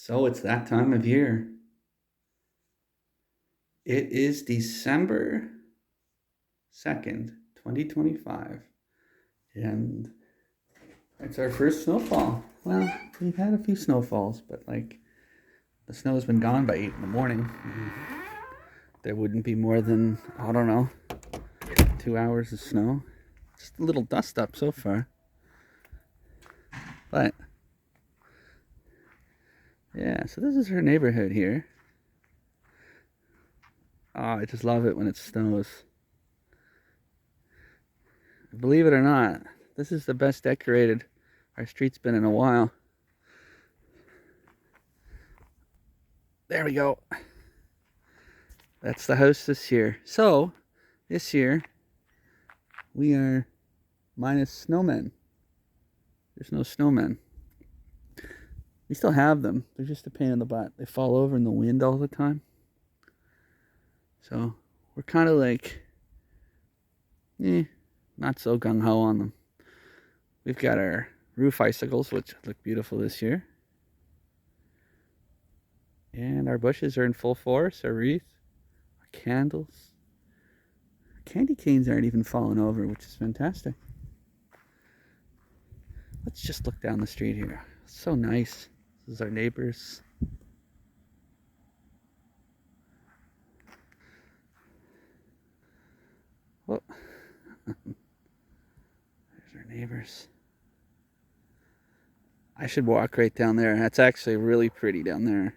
So it's that time of year. It is December 2nd, 2025, and it's our first snowfall. Well, we've had a few snowfalls, but the snow's been gone by 8 in the morning. There wouldn't be more than, I don't know, 2 hours of snow. Just a little dust up so far. But, yeah, so this is our neighborhood here. Oh, I just love it when it snows. Believe it or not, this is the best decorated our street's been in a while. There we go. That's the house this year. So, this year, we are minus snowmen. There's no snowmen. We still have them. They're just a pain in the butt. They fall over in the wind all the time. So, we're kind of not so gung-ho on them. We've got our roof icicles, which look beautiful this year. And our bushes are in full force, our wreath, our candles. Our candy canes aren't even falling over, which is fantastic. Let's just look down the street here. It's so nice. This is our neighbors. Oh, there's our neighbors. I should walk right down there. That's actually really pretty down there.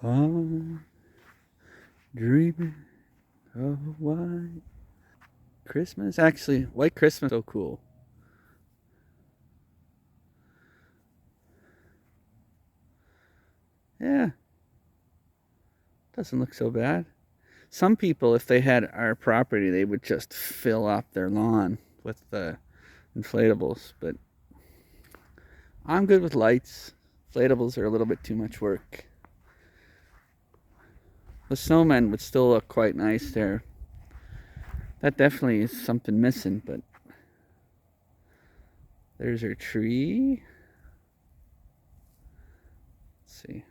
I'm dreaming of white Christmas. Actually, white Christmas is so cool. Yeah, doesn't look so bad. Some people, if they had our property, they would just fill up their lawn with the inflatables. But I'm good with lights. Inflatables are a little bit too much work. The snowmen would still look quite nice there. That definitely is something missing, but there's our tree. Let's see.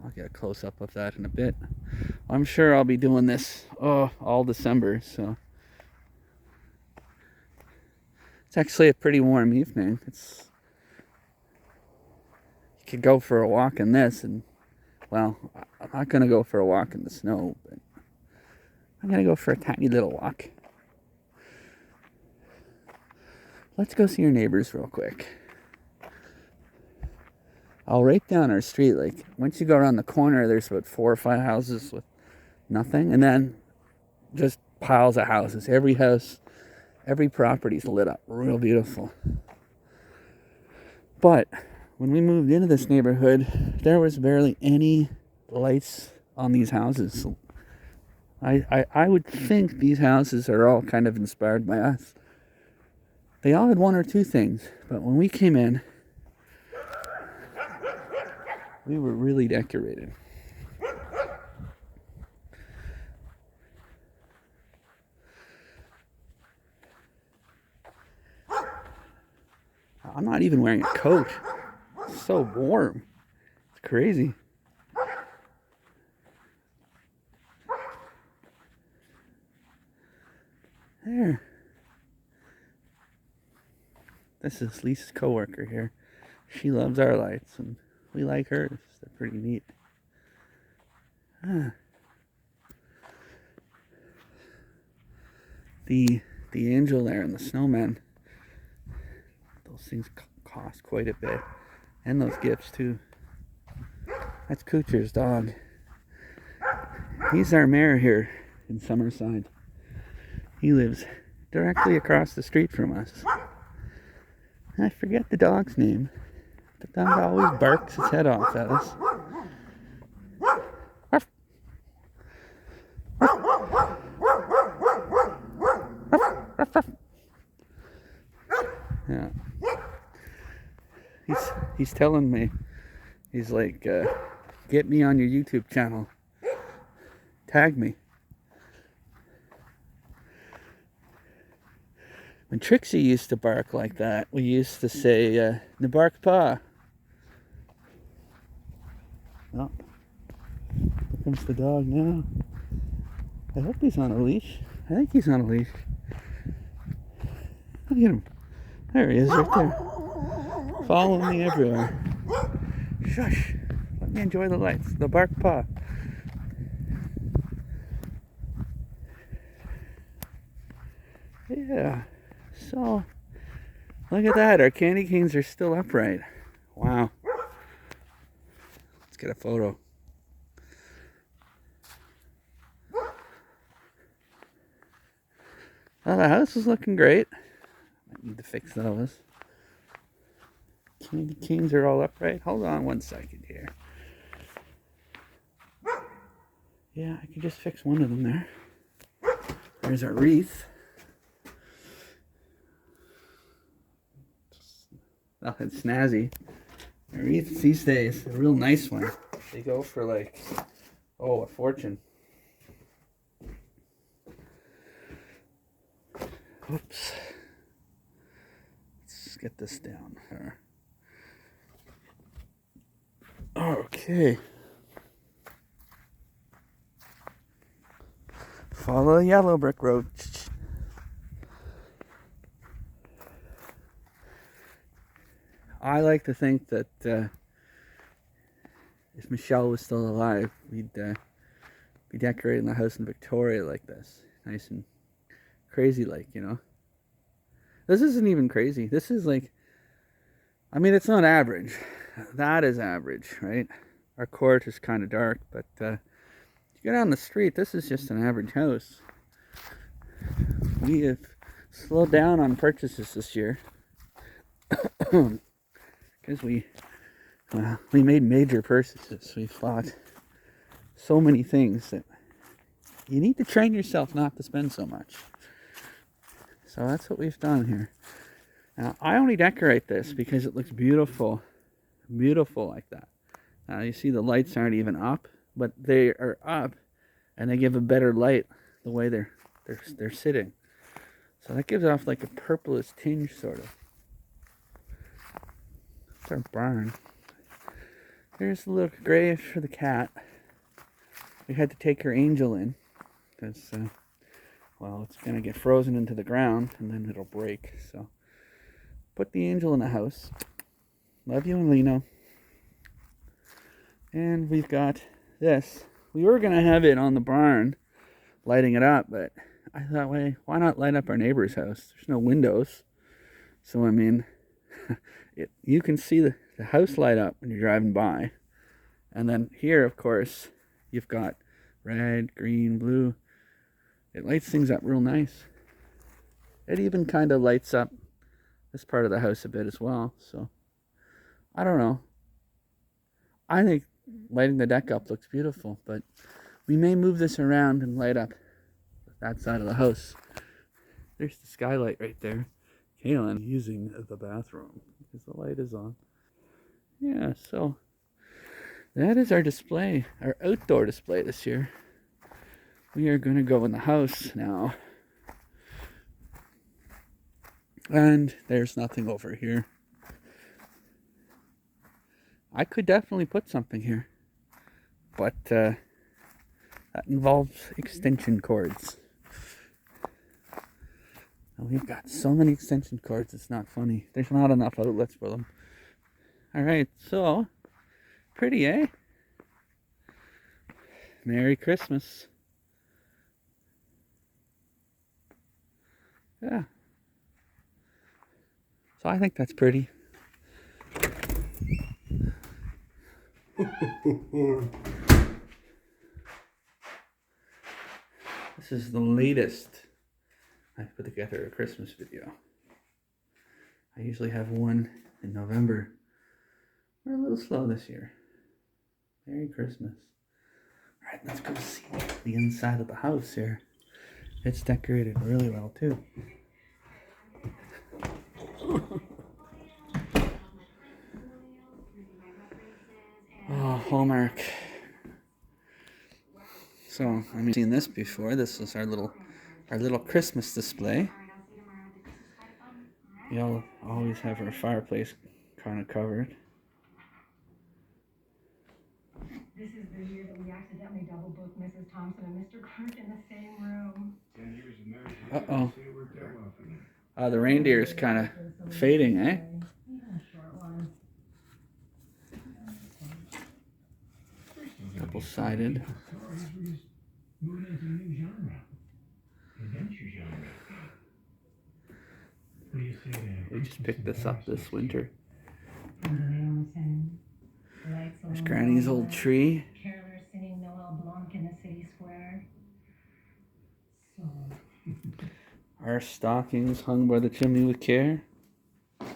I'll get a close-up of that in a bit. I'm sure I'll be doing this all December, so it's actually a pretty warm evening. You could go for a walk in this, and well, I'm not gonna go for a walk in the snow, but I'm gonna go for a tiny little walk. Let's go see your neighbors real quick. Right down our street, once you go around the corner, there's about 4 or 5 houses with nothing, and then just piles of houses. Every house, every property's lit up real beautiful. But when we moved into this neighborhood, there was barely any lights on these houses. So I would think these houses are all kind of inspired by us. They all had one or two things, but when we came in, we were really decorated. I'm not even wearing a coat. It's so warm. It's crazy. There. This is Lisa's coworker here. She loves our lights, and we like hers. They're pretty neat. The angel there and the snowman. Those things cost quite a bit. And those gifts too. That's Kucher's dog. He's our mayor here in Summerside. He lives directly across the street from us. I forget the dog's name. The dog always barks his head off at us. Yeah. He's telling me, he's like, get me on your YouTube channel. Tag me. When Trixie used to bark like that, we used to say, "Ne bark pas." Oh, here comes the dog now. I hope he's on a leash. I think he's on a leash. Look at him. There he is, right there. Following me everywhere. Shush. Let me enjoy the lights. The bark paw. Yeah. So, look at that. Our candy canes are still upright. Wow. Let's get a photo. Well, the house is looking great. I need to fix those. Candy canes are all upright. Hold on 1 second here. Yeah, I can just fix one of them there. There's our wreath. Nothing snazzy. Our wreaths these days, a real nice one. They go for like, oh, a fortune. Oops. Let's get this down here. Okay. Follow the yellow brick road. I like to think that if Michelle was still alive, we'd be decorating the house in Victoria like this. Nice and crazy like, you know. This isn't even crazy. This is like, I mean, it's not average. That is average, right? Our court is kind of dark, but you get on the street, this is just an average house. We have slowed down on purchases this year because we made major purchases. We bought so many things that you need to train yourself not to spend so much. So that's what we've done here. Now, I only decorate this because it looks beautiful, beautiful like that. Now you see the lights aren't even up, but they are up, and they give a better light the way they're sitting. So that gives off like a purplish tinge, sort of. It's our barn. There's a little grave for the cat. We had to take her angel in because, well, it's going to get frozen into the ground and then it'll break. So put the angel in the house. Love you and Lino. And we've got this. We were going to have it on the barn, lighting it up, but I thought, wait, why not light up our neighbor's house? There's no windows. So, I mean, you can see the house light up when you're driving by. And then here, of course, you've got red, green, blue. It lights things up real nice. It even kind of lights up this part of the house a bit as well. So, I don't know. I think lighting the deck up looks beautiful, but we may move this around and light up that side of the house. There's the skylight right there. Kaylin using the bathroom because the light is on. Yeah, so that is our display, our outdoor display this year. We are going to go in the house now. And there's nothing over here. I could definitely put something here, but that involves extension cords. And we've got so many extension cords, it's not funny. There's not enough outlets for them. Alright, so, pretty, eh? Merry Christmas. Yeah. So I think that's pretty. This is the latest I put together a Christmas video. I usually have one in November. We're a little slow this year. Merry Christmas. Alright, let's go see the inside of the house here. It's decorated really well too. Oh, Hallmark. So, I've seen this before. This is our little Christmas display. We'll always have our fireplace kind of covered. This is the year that we accidentally double booked Mrs. Thompson and Mr. Kirk in the same room. 10 years of marriage. Uh-oh. It worked out well for me. The reindeer is kind of fading, eh? Even a short one. Double-sided. Moving into a new genre. Adventure genre. What do you say to We just picked this up this winter. There's There's Granny's old tree. Carolers singing Noel Blanc in the city square. So. Our stockings hung by the chimney with care. Do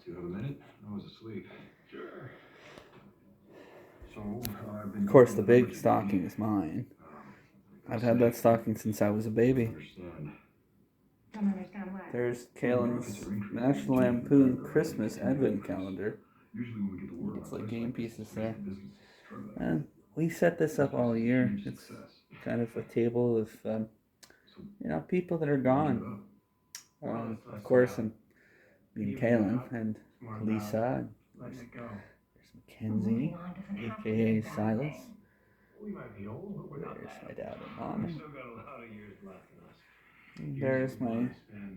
you have a minute? I was asleep. Sure. So, I've been. Of course, the big stocking is mine. I've had that stocking since I was a baby. Don't understand what? There's Kalen's National Lampoon Christmas Advent Calendar. It's like game pieces there. And we set this up all year. It's kind of a table of, people that are gone. Of course, and being Kalen and Lisa. And there's Mackenzie, aka Silas. We might be old, but we're not There's bad. my dad and mom. We've still got a lot of years left in us. And there's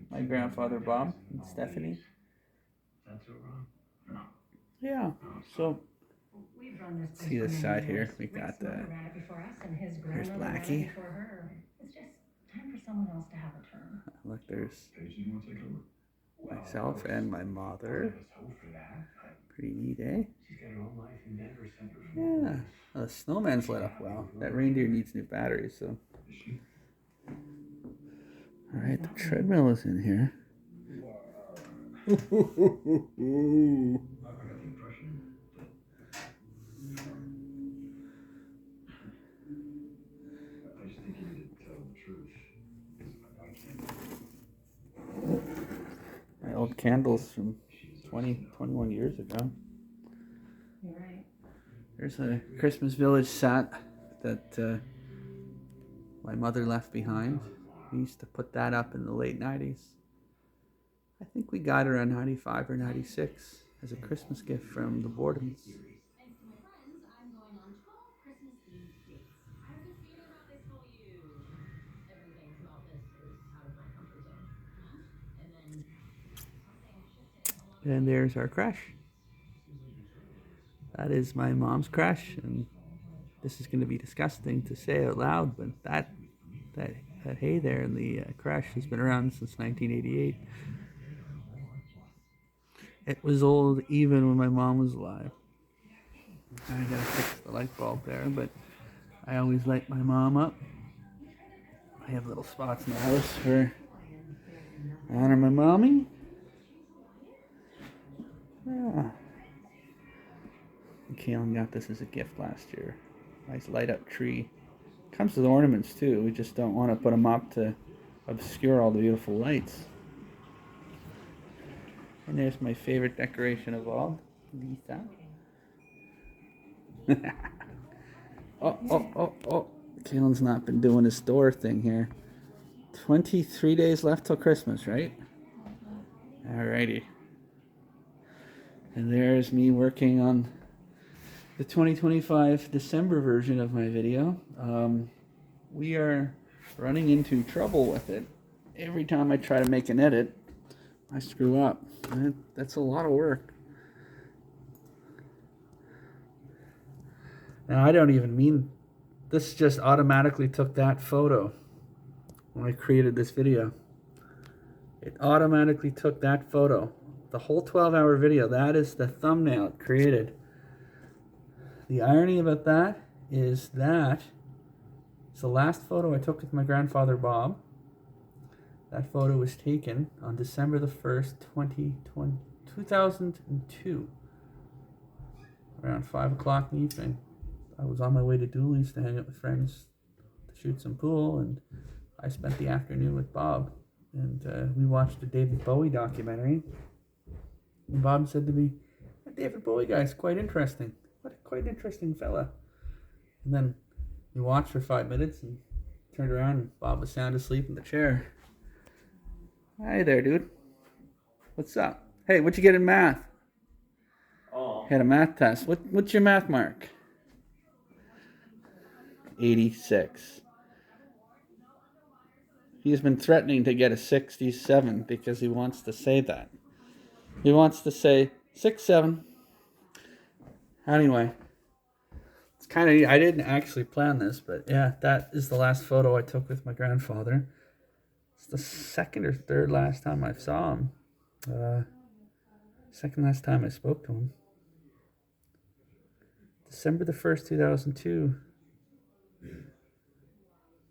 my grandfather Bob and Stephanie. That's so wrong. No. Yeah, so We've run this see this side here. We got Rick's mother ran it before us, and his there's grandmother ran it Blackie. before her. It's just time for someone else to have a turn. Look, there's Paige, you want to take over? myself and my mother. Let's hope for that. Pretty neat, eh? She's got her own life in Denver Center. Yeah. The snowman's lit up well. That reindeer needs new batteries, so. Is she? Alright, the treadmill is in here. I got the impression that I just think you need to tell the truth. I can't. My old candles from 21 years ago. You're right. There's a Christmas Village set that my mother left behind. We used to put that up in the late 90s. I think we got it around 95 or 96 as a Christmas gift from the Bordens. Thanks to my friends, I'm going on 12 Christmas-themed dates. I have a feeling about this for you. Everything about this is out of my comfort zone. And then something shifted. And there's our crash. That is my mom's crash, and this is going to be disgusting to say out loud, but that hay there in the crash has been around since 1988. It was old even when my mom was alive. I gotta fix the light bulb there, but I always light my mom up. I have little spots in the house for honor my mommy. Yeah. Kalen got this as a gift last year. Nice light up tree. Comes with ornaments too. We just don't want to put them up to obscure all the beautiful lights. And there's my favorite decoration of all, Lisa. Oh. Kalen's not been doing his store thing here. 23 days left till Christmas, right? Alrighty. And there's me working on the 2025 December version of my video. We are running into trouble with it. Every time I try to make an edit, I screw up. That's a lot of work. Now, I don't even mean, this just automatically took that photo when I created this video. It automatically took that photo. The whole 12-hour video, that is the thumbnail it created. The irony about that is that it's the last photo I took with my grandfather Bob. That photo was taken on December the 1st, 2002. Around 5 o'clock in the evening. I was on my way to Dooley's to hang out with friends to shoot some pool, and I spent the afternoon with Bob. And we watched a David Bowie documentary. And Bob said to me, "That David Bowie guy is quite interesting. What a quite interesting fella." And then we watched for 5 minutes and turned around and Bob was sound asleep in the chair. Hi there, dude. What's up? Hey, what'd you get in math? Oh, Had a math test. What's your math mark? 86. He's been threatening to get a 67 because he wants to say that. He wants to say 67. Anyway, it's kind of, I didn't actually plan this, but yeah, that is the last photo I took with my grandfather. It's the second or third last time I saw him. Second last time I spoke to him. December the 1st, 2002.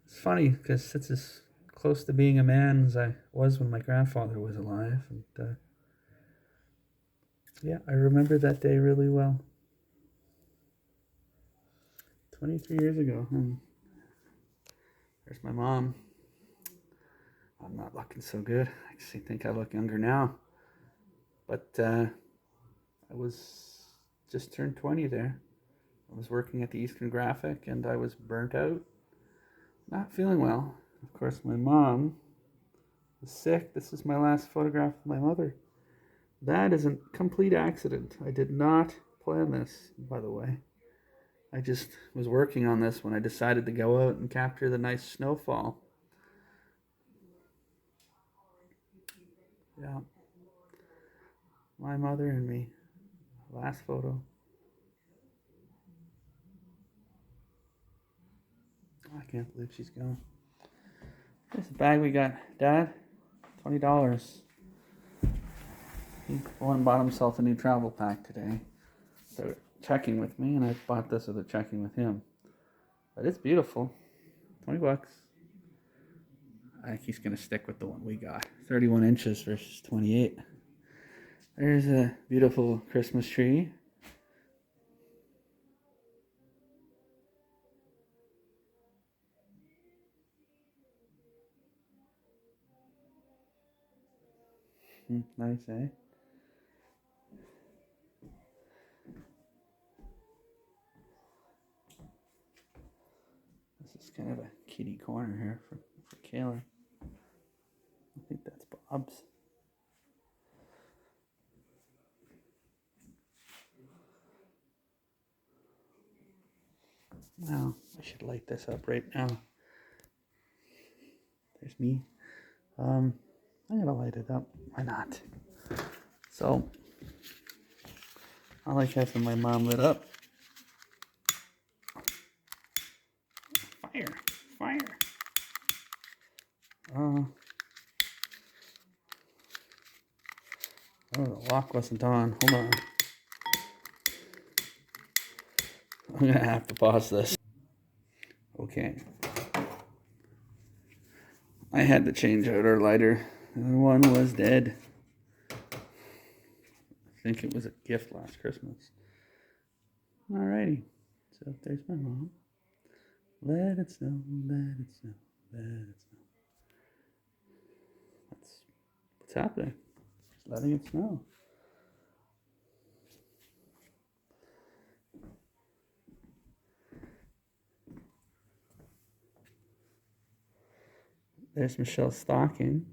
It's funny because it's as close to being a man as I was when my grandfather was alive. And yeah, I remember that day really well. 23 years ago. There's my mom. I'm not looking so good. I actually think I look younger now. But I was just turned 20 there. I was working at the Eastern Graphic and I was burnt out. Not feeling well. Of course, my mom was sick. This is my last photograph of my mother. That is a complete accident. I did not plan this, by the way. I just was working on this when I decided to go out and capture the nice snowfall. Yeah. My mother and me. Last photo. I can't believe she's gone. Here's the bag we got. Dad, $20. He bought himself a new travel pack today. They're checking with me, and I bought this so they're checking with him. But it's beautiful. $20. I think he's going to stick with the one we got. 31 inches versus 28. There's a beautiful Christmas tree. Nice, eh? This is kind of a kitty corner here for Kayla. I think that's Bob's. Now, I should light this up right now. There's me. I'm gonna light it up. Why not? So, I like having my mom lit up. Fire! Fire! Oh, the lock wasn't on. Hold on. I'm gonna have to pause this. Okay. I had to change out our lighter. The other one was dead. I think it was a gift last Christmas. Alrighty. So there's my mom. Let it snow, let it snow, let it snow. That's what's happening. Just letting it snow. There's Michelle's stocking.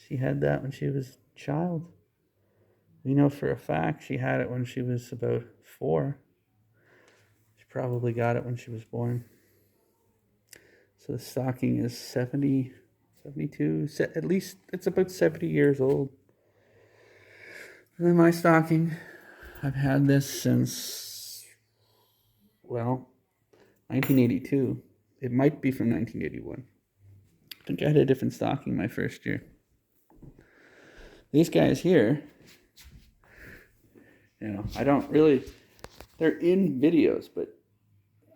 She had that when she was a child. We know for a fact she had it when she was about 4. She probably got it when she was born. So the stocking is 70, 72, at least it's about 70 years old. And then my stocking, I've had this since, well, 1982. It might be from 1981. I think I had a different stocking my first year. These guys here, I don't really, they're in videos, but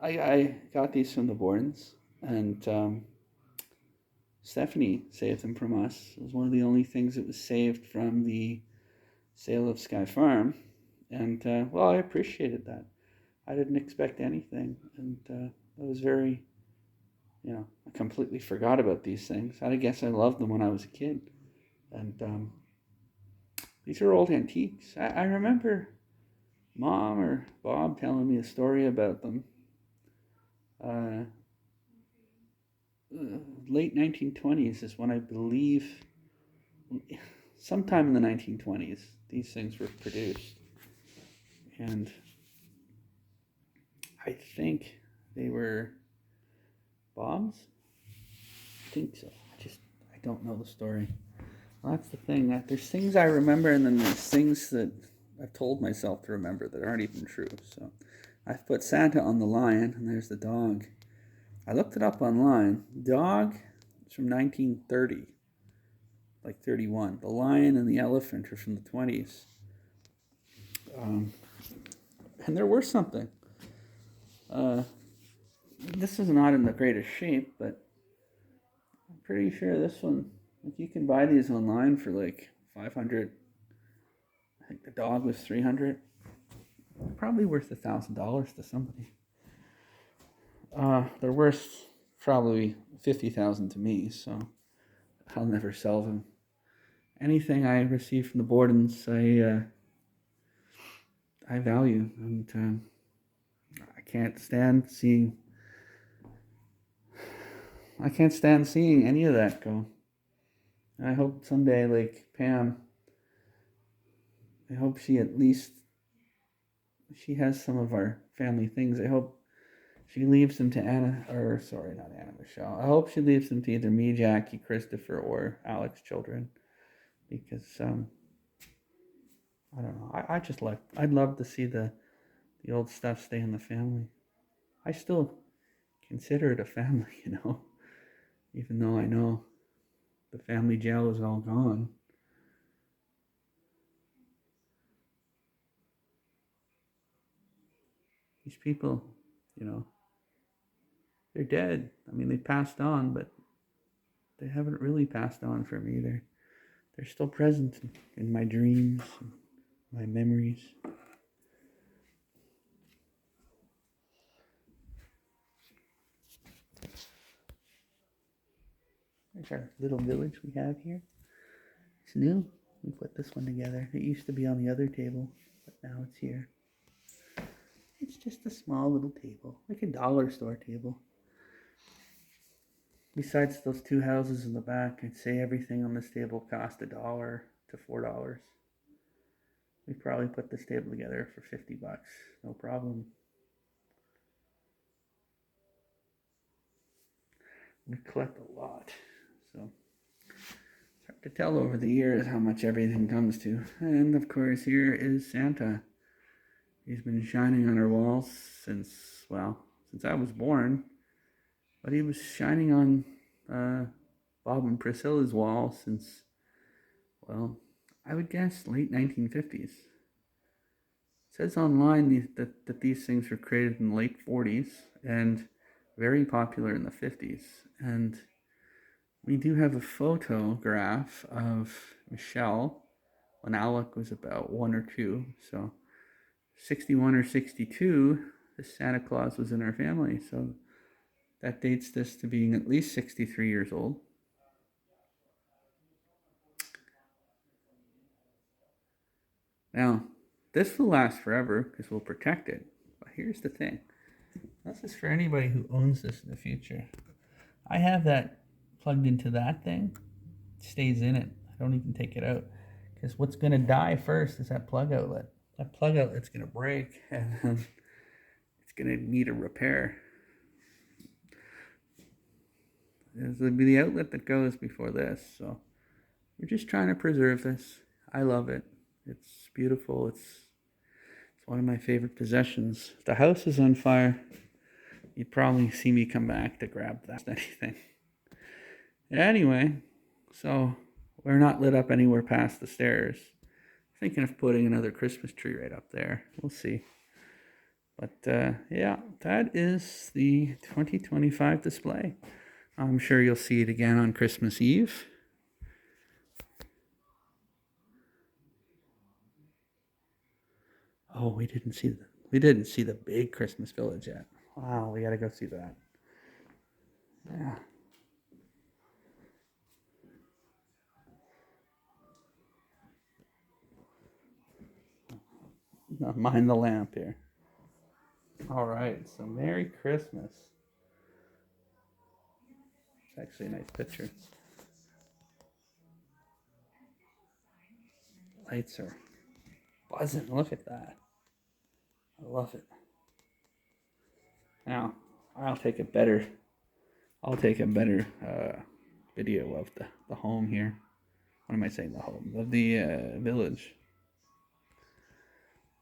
I got these from the Borns, and Stephanie saved them from us. It was one of the only things that was saved from the sale of Sky Farm, and well, I appreciated that. I didn't expect anything, and I was very, I completely forgot about these things. I guess I loved them when I was a kid, and these are old antiques. I remember Mom or Bob telling me a story about them. Late 1920s is when I believe sometime in the 1920s, these things were produced. And I think they were bombs. I think so. I don't know the story. Well, that's the thing. There's things I remember, and then there's things that I've told myself to remember that aren't even true. So I've put Santa on the lion, and there's the dog. I looked it up online. Dog is from 1930, like 31. The lion and the elephant are from the 20s. And they're worth something. This is not in the greatest shape, but I'm pretty sure this one, like, you can buy these online for like 500. I think the dog was 300. Probably worth $1,000 to somebody. They're worth probably 50,000 to me, so I'll never sell them. Anything I receive from the Bordens, I value, and I can't stand seeing any of that go. And I hope someday, like Pam, I hope she has some of our family things. I hope she leaves them to not Anna Michelle. I hope she leaves them to either me, Jackie, Christopher, or Alex's children, because I don't know. I'd love to see the old stuff stay in the family. I still consider it a family, even though I know the family jail is all gone. These people, they're dead. I mean, they passed on, but they haven't really passed on for me. They're still present in my dreams, and my memories. There's our little village we have here. It's new. We put this one together. It used to be on the other table, but now it's here. It's just a small little table, like a dollar store table. Besides those two houses in the back, I'd say everything on this table cost $1 to $4. We probably put this table together for $50, no problem. We collect a lot, so it's hard to tell over the years how much everything comes to. And of course, here is Santa. He's been shining on our walls since I was born, but he was shining on Bob and Priscilla's wall since, I would guess late 1950s. It says online that these things were created in the late 40s and very popular in the 50s. And we do have a photograph of Michelle when Alec was about 1 or 2. So 61 or 62, the Santa Claus was in our family. So that dates this to being at least 63 years old. Now, this will last forever because we'll protect it. But here's the thing. This is for anybody who owns this in the future. I have that plugged into that thing. It stays in it. I don't even take it out. Because what's going to die first is that plug outlet. That plug outlet's going to break and it's going to need a repair. It'll be the outlet that goes before this. So we're just trying to preserve this. I love it. It's beautiful. It's one of my favorite possessions. If the house is on fire, you'd probably see me come back to grab that anything. Anyway, so we're not lit up anywhere past the stairs. Thinking of putting another Christmas tree right up there. We'll see. But yeah, that is the 2025 display. I'm sure you'll see it again on Christmas Eve. Oh, we didn't see the big Christmas village yet. Wow, we gotta go see that. Yeah. Not mind the lamp here. All right, so Merry Christmas. It's actually a nice picture. Lights are buzzing. Look at that. I love it. Now, I'll take a better video of the home here. What am I saying? The home of the village.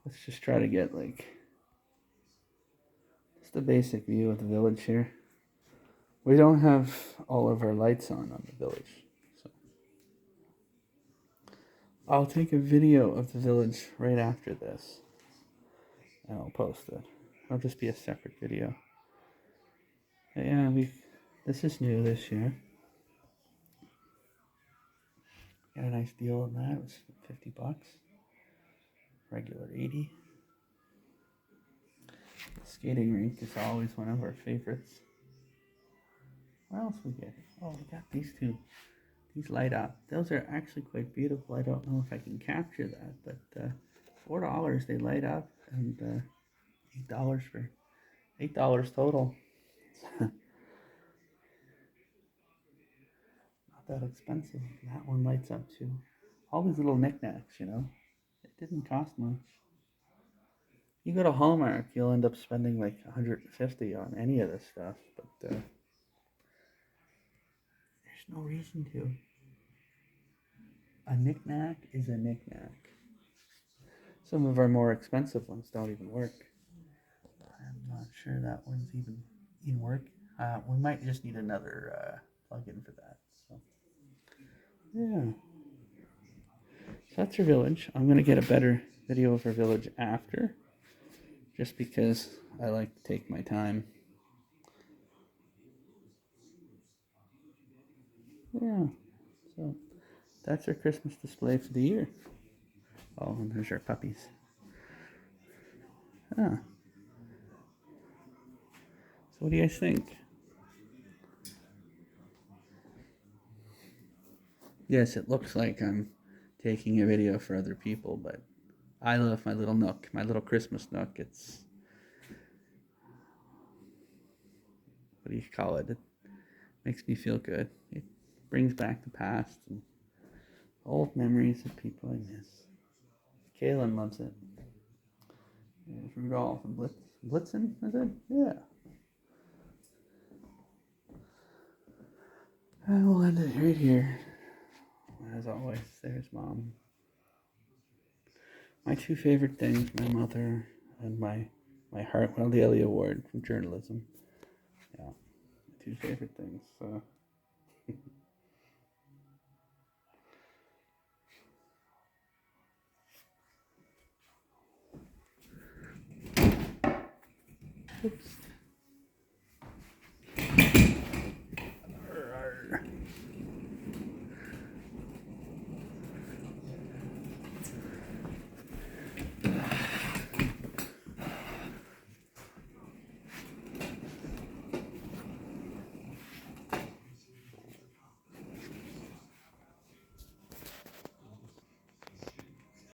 Let's just try to get like just a basic view of the village here. We don't have all of our lights on the village, so I'll take a video of the village right after this, and I'll post it. It'll just be a separate video. But yeah, this is new this year. Got a nice deal on that. It was $50. Regular 80. The skating rink is always one of our favorites. What else we get? Oh, we got these two. These light up. Those are actually quite beautiful. I don't know if I can capture that, but $4 they light up, and $8 for $8 total. Not that expensive. That one lights up too. All these little knickknacks, you know. It didn't cost much. You go to Hallmark, you'll end up spending like $150 on any of this stuff, but there's no reason to. A knickknack is a knickknack. Some of our more expensive ones don't even work. I'm not sure that one's even in work. We might just need another plug-in for that. So, yeah. So that's our village. I'm going to get a better video of our village after, just because I like to take my time. Yeah. So that's our Christmas display for the year. Oh, and there's our puppies. Ah. So what do you guys think? Yes, it looks like I'm taking a video for other people, but I love my little nook, my little Christmas nook. It's, what do you call it? It makes me feel good. It brings back the past and old memories of people I miss. Kaylin loves it. There's Rudolph and Blitzen, is it? Yeah. I will end it right here. As always, there's Mom. My two favorite things, my mother and my Hartwell Daily Award from journalism. Yeah, my two favorite things. So. Oops.